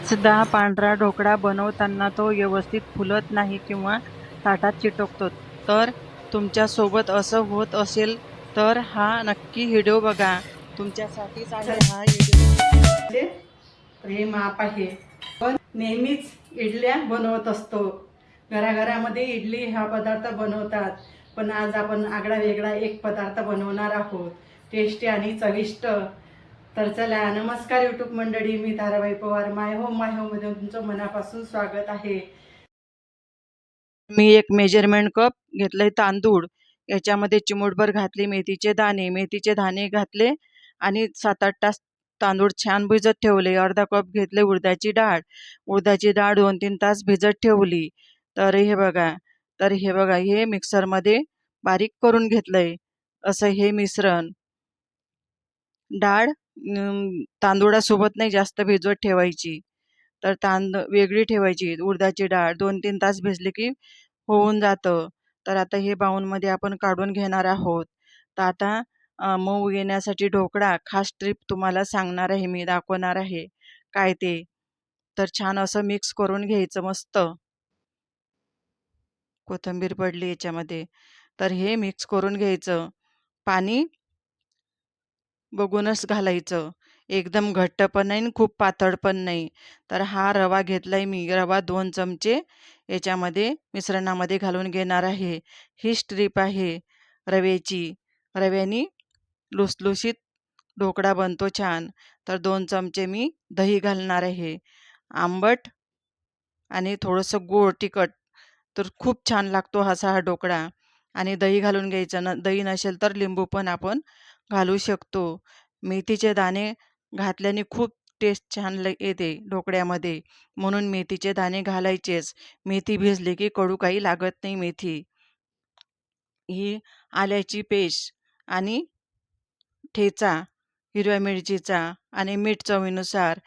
बऱ्याचदा पांढरा ढोकळा बनवताना तो व्यवस्थित फुलत नाही किंवा ताटात चिकटतो. तर तुमच्यासोबत असं होत असेल तर हा नक्की व्हिडिओ बघा. तुमच्यासाठीच आहे हा व्हिडिओ. हे माप आहे. पण नेहमीच इडल्या बनवत असतो. घराघरामध्ये इडली हा पदार्थ बनवतात. पण आज आपण आगळा वेगळा एक पदार्थ बनवणार आहोत, टेस्टी आणि चविष्ट. तर चला, नमस्कार यूट्यूब मंडळी, मी ताराबाई पवार, माय होम मध्ये तुमचं मनापासून स्वागत आहे. मी एक मेजरमेंट कप घेतलंय तांदूळ, याच्यामध्ये चिमूटभर घातले मेथीचे दाणे घातले आणि 7-8 तास तांदूळ छान भिजत ठेवले. अर्धा कप घेतले उडदाची डाळ 2-3 तास भिजत ठेवली. तर हे बघा हे मिक्सरमध्ये बारीक करून घेतलंय. असं हे मिश्रण. डाळ तांदूळासोबत नाही जास्त भिजवत ठेवायची, तर वेगळी ठेवायची. उडदाची डाळ 2-3 तास भिजली की होऊन जातं. तर आता हे बाउलमध्ये आपण काढून घेणार आहोत. तर आता मऊ येण्यासाठी ढोकळा खास ट्रिप तुम्हाला सांगणार आहे, मी दाखवणार आहे काय ते. तर छान असं मिक्स करून घ्यायचं मस्त. कोथिंबीर पडली याच्यामध्ये. तर हे मिक्स करून घ्यायचं. पाणी बघूनच घालायचं. एकदम घट्ट पण नाही आणि खूप पातळ पण नाही. तर हा रवा घेतलाय मी. रवा 2 चमचे याच्यामध्ये मिश्रणामध्ये घालून घेणार आहे. ही स्ट्रीप आहे रव्याची. रव्याने लुसलुशीत ढोकळा बनतो छान. तर 2 चमचे मी दही घालणार आहे. आंबट आणि थोडंसं गोड तिखट, तर खूप छान लागतो हा ढोकळा. आणि दही घालून घ्यायचं. दही नसेल तर लिंबू पण आपण घालू शकतो. मेथीचे दाणे घातल्याने खूप टेस्ट छान येते ढोकळ्यामध्ये, म्हणून मेथीचे दाणे घालायचेच. मेथी भिजली की कडू काही लागत नाही मेथी. ही आल्याची पेस्ट आणि ठेचा हिरव्या मिरचीचा आणि मीठ चवीनुसार.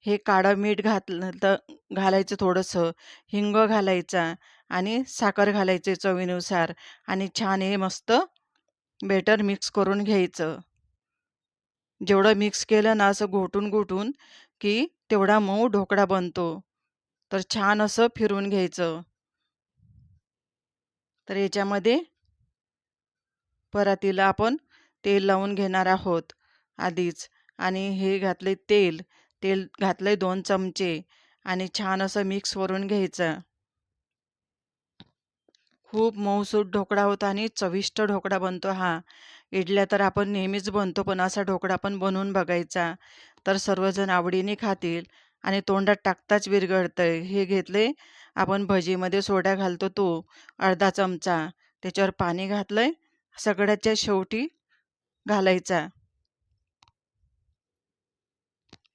हे काळं मीठ घातलं तर घालायचं थोडंसं, हिंग घालायचा आणि साखर घालायचे चवीनुसार. आणि छान हे मस्त बेटर मिक्स करून घ्यायचं. जेवढं मिक्स केलं ना असं घोटून की तेवढा मऊ ढोकळा बनतो. तर छान असं फिरवून घ्यायचं. तर याच्यामध्ये परातीला आपण तेल लावून घेणार आहोत आधीच. आणि हे घातले तेल घातले 2 चमचे आणि छान असं मिक्स करून घ्यायचं. खूप मऊसूत ढोकळा होता आणि चविष्ट ढोकळा बनतो हा. इडल्या तर आपण नेहमीच बनतो, पण असा ढोकळा पण बनवून बघायचा. तर सर्वजण आवडीने खातील आणि तोंडात टाकताच विरघळतंय. हे घेतले आपण भजीमध्ये सोडा घालतो तो अर्धा चमचा, त्याच्यावर पाणी घातलंय. सगळ्याच्या शेवटी घालायचा.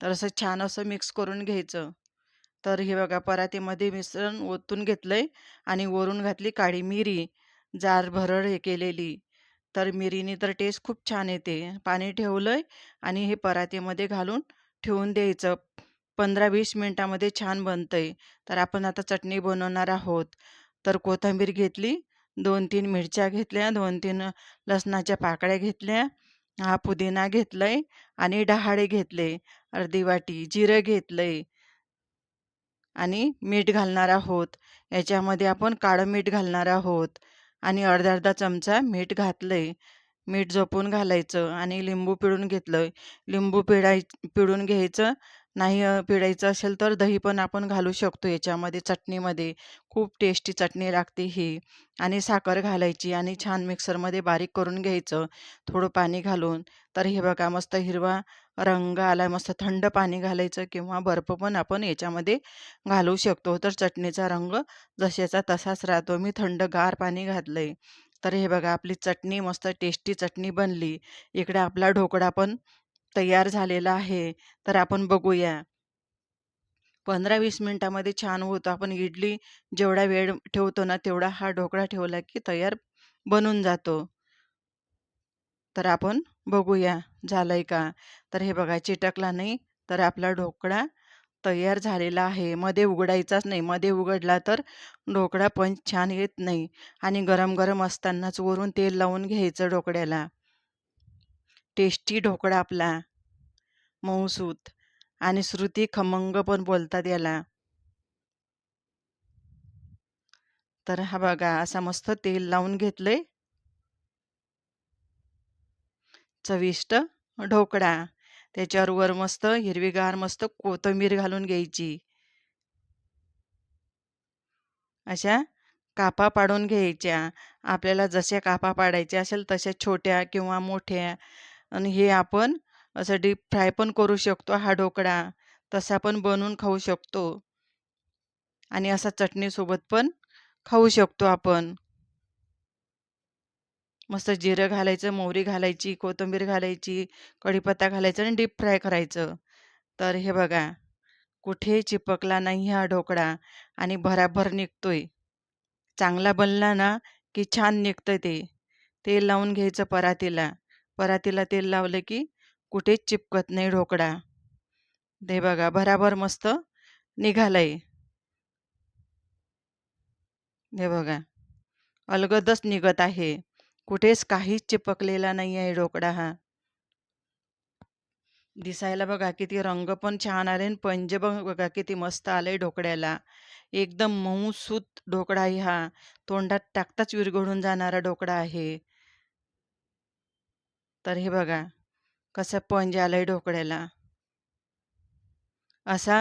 तर असं छान असं मिक्स करून घ्यायचं. तर हे बघा परातीमध्ये मिश्रण ओतून घेतलंय आणि वरून घातली काळी मिरी, जार भरड हे केलेली. तर मिरीने तर टेस्ट खूप छान येते. पाणी ठेवलंय आणि हे परातीमध्ये घालून ठेवून द्यायचं. 15-20 मिनिटामध्ये छान बनतंय. तर आपण आता चटणी बनवणार आहोत. तर कोथिंबीर घेतली, 2-3 मिरच्या घेतल्या, 2-3 लसणाच्या पाकळ्या घेतल्या, हा पुदिना घेतलाय आणि डहाळे घेतले, अर्धी वाटी जिरं घेतलंय आणि मीठ घालणार आहोत. याच्यामध्ये आपण काळं मीठ घालणार आहोत आणि अर्धा-अर्धा चमचा मीठ घातलंय. मीठ जपून घालायचं आणि लिंबू पिळून घेतलं. लिंबू पिळून घ्यायचं. नाही पिळायचं असेल तर दही पण आपण घालू शकतो याच्यामध्ये चटणीमध्ये. खूप टेस्टी चटणी लागते ही. आणि साखर घालायची आणि छान मिक्सरमध्ये बारीक करून घ्यायचं थोडं पाणी घालून. तर हे बघा मस्त हिरवा रंग आला. मस्त थंड पाणी घालायचं किंवा बर्फ पण आपण याच्यामध्ये घालू शकतो. तर चटणीचा रंग जशाचा तसाच राहतो. मी थंडगार पाणी घातलंय. तर हे बघा आपली चटणी मस्त टेस्टी चटणी बनली. इकडे आपला ढोकळा पण तयार झालेला आहे. तर आपण बघूया. 15-20 मिनिटामध्ये छान होतो. आपण इडली जेवढा वेळ ठेवतो ना, तेवढा हा ढोकळा ठेवला की तयार बनून जातो. तर आपण बघूया झालंय का? तर हे बघा चिटकला नाही. तर आपला ढोकळा तयार झालेला आहे. मध्ये उघडायचाच नाही. मध्ये उघडला तर ढोकळा पण छान येत नाही. आणि गरम-गरम असतानाच वरून तेल लावून घ्यायचं ढोकळ्याला. टेस्टी ढोकळा आपला मऊसूत. आणि श्रुती खमंग पण बोलतात याला. तर हा बघा असा मस्त तेल लावून घेतलंय. चविष्ट ढोकळा. त्याच्यावर वर मस्त हिरवीगार मस्त कोथिंबीर घालून घ्यायची. अशा कापा पाडून घ्यायच्या. आपल्याला जशा कापा पाडायच्या असेल तशा छोट्या किंवा मोठ्या. आणि हे आपण असं डीप फ्राय पण करू शकतो हा ढोकळा. तसा पण बनवून खाऊ शकतो. आणि असा चटणीसोबत पण खाऊ शकतो आपण. मस्त जिरं घालायचं, मोहरी घालायची, कोथिंबीर घालायची, कढीपत्ता घालायचा आणि डीप फ्राय करायचं. तर हे बघा, कुठेही चिपकला नाही हा ढोकळा आणि भराभर निघतोय. चांगला बनला ना, की छान निघतं ते. तेल लावून घ्यायचं परातीला. परातीला तेल लावलं की कुठेच चिपकत नाही ढोकळा. ते बघा भराभर मस्त निघालंय. हे बघा, अलगदच निघत आहे. कुठेच काहीच चिपकलेला नाही आहे ढोकळा हा. दिसायला बघा किती रंग पण छान आले आणि पंजे बघा किती मस्त आले ढोकळ्याला. एकदम मऊसूत ढोकळा आहे हा. तोंडात टाकताच विरघळून जाणारा ढोकळा आहे. तर हे बघा कसं पंज आलंय ढोकळ्याला. असा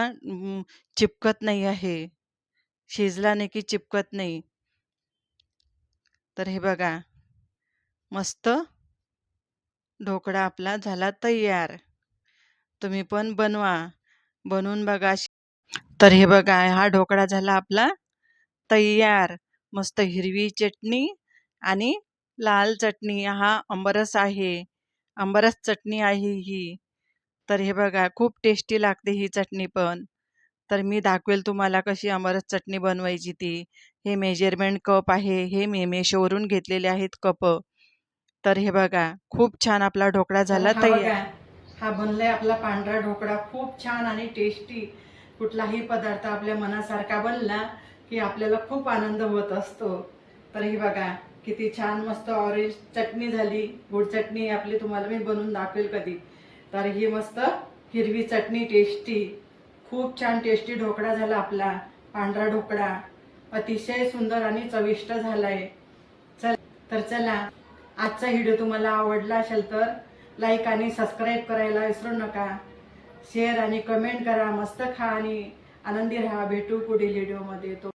चिपकत नाही आहे. शिजला नाही की चिपकत नाही. तर हे बघा मस्त ढोकळा आपला झाला तयार. तुम्ही पण बनवा. बनवून बघा. तर हे बघा हा ढोकळा झाला आपला तयार. मस्त हिरवी चटणी आणि लाल चटणी. हा आंबरस आहे. आंबरस चटणी आहे ही. तर हे बघा खूप टेस्टी लागते ही चटणी पण. तर मी दाखवेल तुम्हाला कशी आंबरस चटणी बनवायची ती. हे मेजरमेंट कप आहे. हे मी मेशोवरून घेतलेले आहेत कप. तर हे बघा खूप छान आपला ढोकळा तर झाला हा बघा, तयार. हा बनलाय आपला पांढरा ढोकळा. खूप छान आणि टेस्टी. कुठलाही पदार्थ आपल्या मनासारखा बनला की आपल्याला खूप आनंद होत असतो. तर ही बघा किती छान मस्त ऑरेंज चटणी झाली. गोड चटणी आपली तुम्हाला मी बनवून दाखवेल कधी. तर ही मस्त हिरवी चटणी टेस्टी. खूप छान टेस्टी ढोकळा झाला आपला पांढरा ढोकळा. अतिशय सुंदर आणि चविष्ट झालाय. तर चला, आजचा व्हिडिओ तुम्हाला आवडला असेल तर लाईक आणि सबस्क्राईब करायला विसरू नका. शेअर आणि कमेंट करा. मस्त खा आणि आनंदी राहा. भेटू पुढील व्हिडिओमध्ये.